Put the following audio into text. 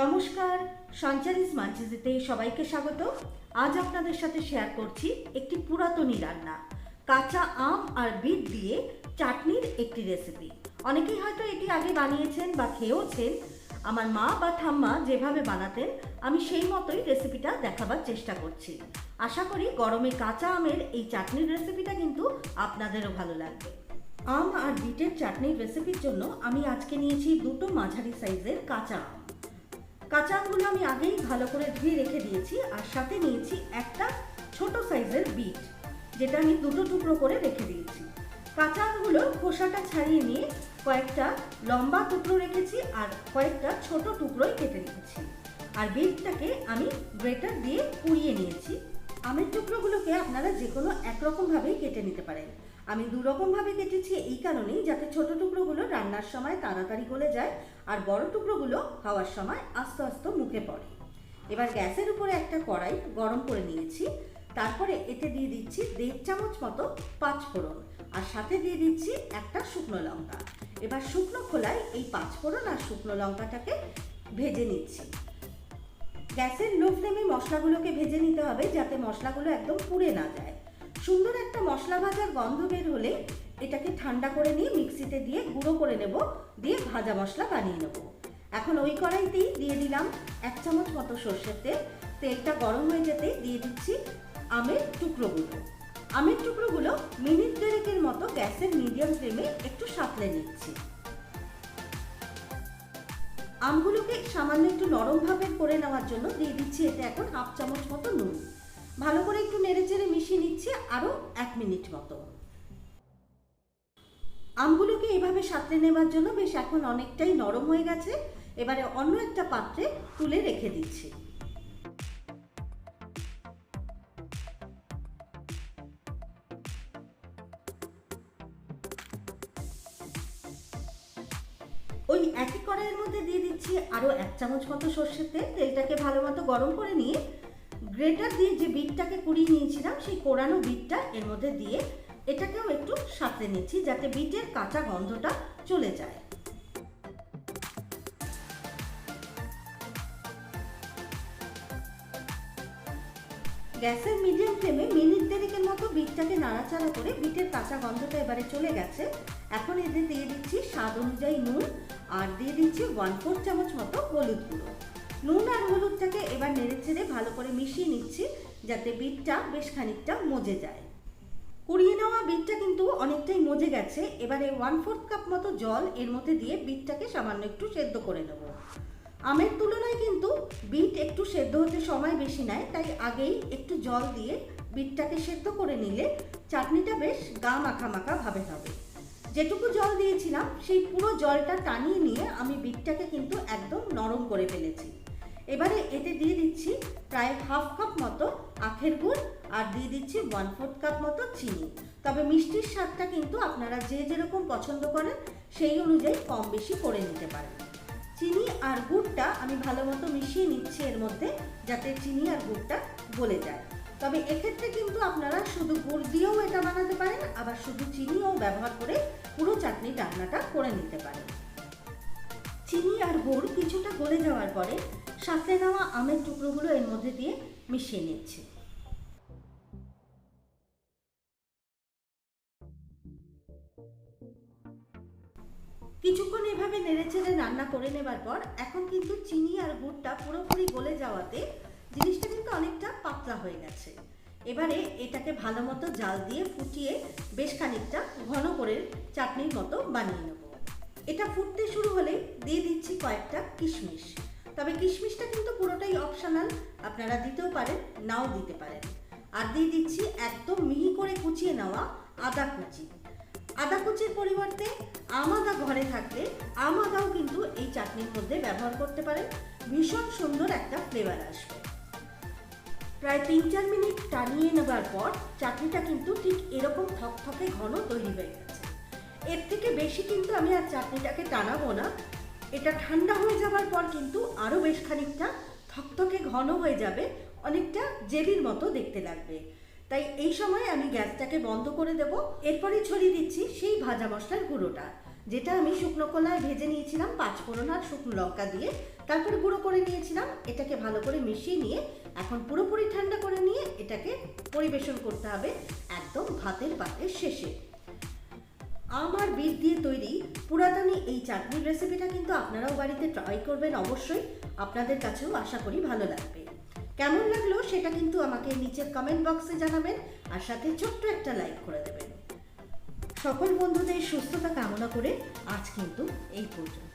নমস্কার, সঞ্চারিস মানচিজিতে সবাইকে স্বাগত। আজ আপনাদের সাথে শেয়ার করছি একটি পুরাতনী রান্না, কাঁচা আম আর বিট দিয়ে চাটনির একটি রেসিপি। অনেকেই হয়তো এটি আগে বানিয়েছেন বা খেয়েওছেন। আমার মা বা ঠাম্মা যেভাবে বানাতেন আমি সেই মতোই রেসিপিটা দেখাবার চেষ্টা করছি। আশা করি গরমে কাঁচা আমের এই চাটনির রেসিপিটা কিন্তু আপনাদেরও ভালো লাগবে। আম আর বিটের চাটনির রেসিপির জন্য আমি আজকে নিয়েছি দুটো মাঝারি সাইজের কাঁচা আম। কাঁচা আমগুলো আমি আগেই ভালো করে ধুয়ে রেখে দিয়েছি, আর সাথে নিয়েছি একটা ছোট সাইজের বিট, যেটা আমি দুটো টুকরো করে রেখে দিয়েছি। কাঁচা আমগুলোর খোসাটা ছাড়িয়ে নিয়ে কয়েকটা লম্বা টুকরো রেখেছি আর কয়েকটা ছোট টুকরোই কেটে রেখেছি। আর বিটটাকে আমি গ্রেটার দিয়ে কুড়িয়ে নিয়েছি। আমের টুকরোগুলোকে আপনারা যে কোনো একরকমভাবেই কেটে নিতে পারেন। আমি দুরকমভাবে কেটেছি এই কারণেই, যাতে ছোট টুকরোগুলো রান্নার সময় তাড়াতাড়ি গলে যায় আর বড় টুকরোগুলো খাওয়ার সময় আস্তে আস্তে মুখে পড়ে। এবার গ্যাসের উপরে একটা কড়াই গরম করে নিয়েছি। তারপরে এতে দিয়ে দিচ্ছি 1.5 চামচ মতো পাঁচফোড়ন, আর সাথে দিয়ে দিচ্ছি একটা শুকনো লঙ্কা। এবার শুকনো খোলায় এই পাঁচফোড়ন আর শুকনো লঙ্কাটাকে ভেজে নিচ্ছি। গ্যাসের লো ফ্লেমে মশলাগুলোকে ভেজে নিতে হবে, যাতে মশলাগুলো একদম পুড়ে না যায়। সুন্দর একটা মশলা ভাজার গন্ধ বের হলে এটাকে ঠান্ডা করে নিয়ে মিক্সিতে দিয়ে গুঁড়ো করে নেব, দিয়ে ভাজা মশলা বানিয়ে নেব। এখন ওই কড়াইতেই দিয়ে দিলাম 1 চামচ মতো সর্ষের তেল। তেলটা গরম হয়ে যেতে দিয়ে দিচ্ছি আমের টুকরোগুলো। আমের টুকরোগুলো মিনিট দেড়েকের মতো গ্যাসের মিডিয়াম ফ্লেমে একটু সাঁতলে নিচ্ছি। আমগুলোকে সামান্য একটু নরম ভাবে করে নেওয়ার জন্য দিয়ে দিচ্ছি এতে এখন 1/2 চামচ মতো নুন। ভালো করে একটু নেড়েচেড়ে মিশিয়ে নিচ্ছি আরও 1 মিনিট মতো। আমগুলোকে এভাবে সাঁতলে নেওয়ার জন্য বেশ এখন অনেকটাই নরম হয়ে গেছে। এবারে অন্য একটা পাত্রে তুলে রেখে দিচ্ছি। ওই একই কড়াইয়ের মধ্যে দিয়ে দিচ্ছি আরও 1 চামচ মতো সর্ষের তেল। তেলটাকে ভালো মতো গরম করে নিয়ে গ্রেটার দিয়ে যে বিটটাকে কুড়িয়ে নিয়েছিলাম সেই কোড়ানো বিটটা এর মধ্যে দিয়ে এটাকেও একটু সাঁতলে নিচ্ছি, যাতে বিটের কাঁচা গন্ধটা চলে যায়। গ্যাসের মিডিয়াম ফ্লেমে মিনিট দেড়েকের মতো বিটটাকে নাড়াচাড়া করে বিটের কাঁচা গন্ধটা এবারে চলে গেছে। এখন এতে দিয়ে দিচ্ছি স্বাদ অনুযায়ী নুন, আর দিয়ে দিচ্ছি 1/4 চামচ মতো হলুদ গুঁড়ো। নুন আর হলুদটাকে এবার নেড়েচেড়ে ভালো করে মিশিয়ে নিচ্ছি, যাতে বিটটা বেশ খানিকটা মজে যায়। কুড়িয়ে নেওয়া বিটটা কিন্তু অনেকটাই মজে গেছে। এবারে 1/4 কাপ মতো জল এর মধ্যে দিয়ে বিটটাকে সামান্য একটু সেদ্ধ করে নেব। আমের তুলনায় কিন্তু বিট একটু সেদ্ধ হতে সময় বেশি নেয়, তাই আগেই একটু জল দিয়ে বিটটাকে সেদ্ধ করে নিলে চাটনিটা বেশ গা মাখা মাখা ভাবে হবে। যেটুকু জল দিয়েছিলাম সেই পুরো জলটা টানিয়ে নিয়ে আমি বিটটাকে কিন্তু একদম নরম করে ফেলেছি। এবারে এতে দিয়ে দিচ্ছি প্রায় 1/2 কাপ মতো আখের গুড়, আর দিয়ে দিচ্ছি 1/4 কাপ মতো চিনি। তবে মিষ্টির স্বাদটা কিন্তু আপনারা যে যেরকম পছন্দ করেন সেই অনুযায়ী কম বেশি করে নিতে পারেন। চিনি আর গুড়টা আমি ভালো মতো মিশিয়ে নিচ্ছি এর মধ্যে, যাতে চিনি আর গুড়টা গলে যায়। তবে এক্ষেত্রে কিন্তু আপনারা শুধু গুড় দিয়েও এটা বানাতে পারেন, আবার শুধু চিনিও ব্যবহার করে পুরো চাটনি রান্নাটা করে নিতে পারেন। চিনি আর গুড় কিছুটা গলে যাওয়ার পরে সাঁতলে নেওয়া আমের টুকরোগুলো এর মধ্যে দিয়ে মিশিয়ে নিচ্ছি। কিছুক্ষণ এভাবে নেড়েচেড়ে রান্না করে নেবার পর এখন কিন্তু চিনি আর গুড়টা পুরোপুরি গলে যাওয়াতে জিনিসটা কিন্তু অনেকটা পাতলা হয়ে গেছে। এবারে এটাকে ভালো মতো জাল দিয়ে ফুটিয়ে বেশ খানিকটা ঘন করে চাটনির মতো বানিয়ে নেব। এটা ফুটতে শুরু হলে দিয়ে দিচ্ছি কয়েকটা কিশমিশ। তবে কিশমিশটা কিন্তু পুরোটাই অপশনাল, আপনারা দিতেও পারেন নাও দিতে পারেন। আর দিয়ে দিচ্ছি একদম মিহি করে কুচিয়ে নেওয়া আদা কুচি। আদা কুচির পরিবর্তে আম আদা ঘরে থাকলে আম আদাও কিন্তু এই চাটনির মধ্যে ব্যবহার করতে পারেন, ভীষণ সুন্দর একটা ফ্লেভার আসবে। প্রায় 3-4 মিনিট টানিয়ে নেবার পর চাটনিটা কিন্তু ঠিক এরকম থকথকে ঘন তৈরি হয়ে গেছে। এর থেকে বেশি কিন্তু আমি আর চাটনিটাকে টানাবো না। এটা ঠান্ডা হয়ে যাবার পর কিন্তু আরও বেশ খানিকটা থকথকে ঘন হয়ে যাবে, অনেকটা জেলির মতো দেখতে লাগবে। তাই এই সময় আমি গ্যাসটাকে বন্ধ করে দেব। এরপরে ছড়িয়ে দিচ্ছি সেই ভাজা মশলার গুঁড়োটা। যেটা আমি শুকনো কলায় ভেজে নিয়েছিলাম 5 ফোড়ন আর শুকনো লঙ্কা দিয়ে, তারপরে গুঁড়ো করে নিয়েছিলাম। এটাকে ভালো করে মিশিয়ে নিয়ে এখন পুরোপুরি ঠান্ডা করে নিয়ে এটাকে পরিবেশন করতে হবে একদম ভাতের পাতের শেষে। আম আর বিট দিয়ে তৈরি পুরাতনি এই চাটনির রেসিপিটা কিন্তু আপনারাও বাড়িতে ট্রাই করবেন অবশ্যই। আপনাদের কাছেও আশা করি ভালো লাগবে। কেমন লাগলো সেটা কিন্তু আমাকে নিচের কমেন্ট বক্সে জানাবেন, আর সাথে ছোট্ট একটা লাইক করে দেবেন। সকল বন্ধুদের সুস্থতা কামনা করে আজ কিন্তু এই পর্যন্ত।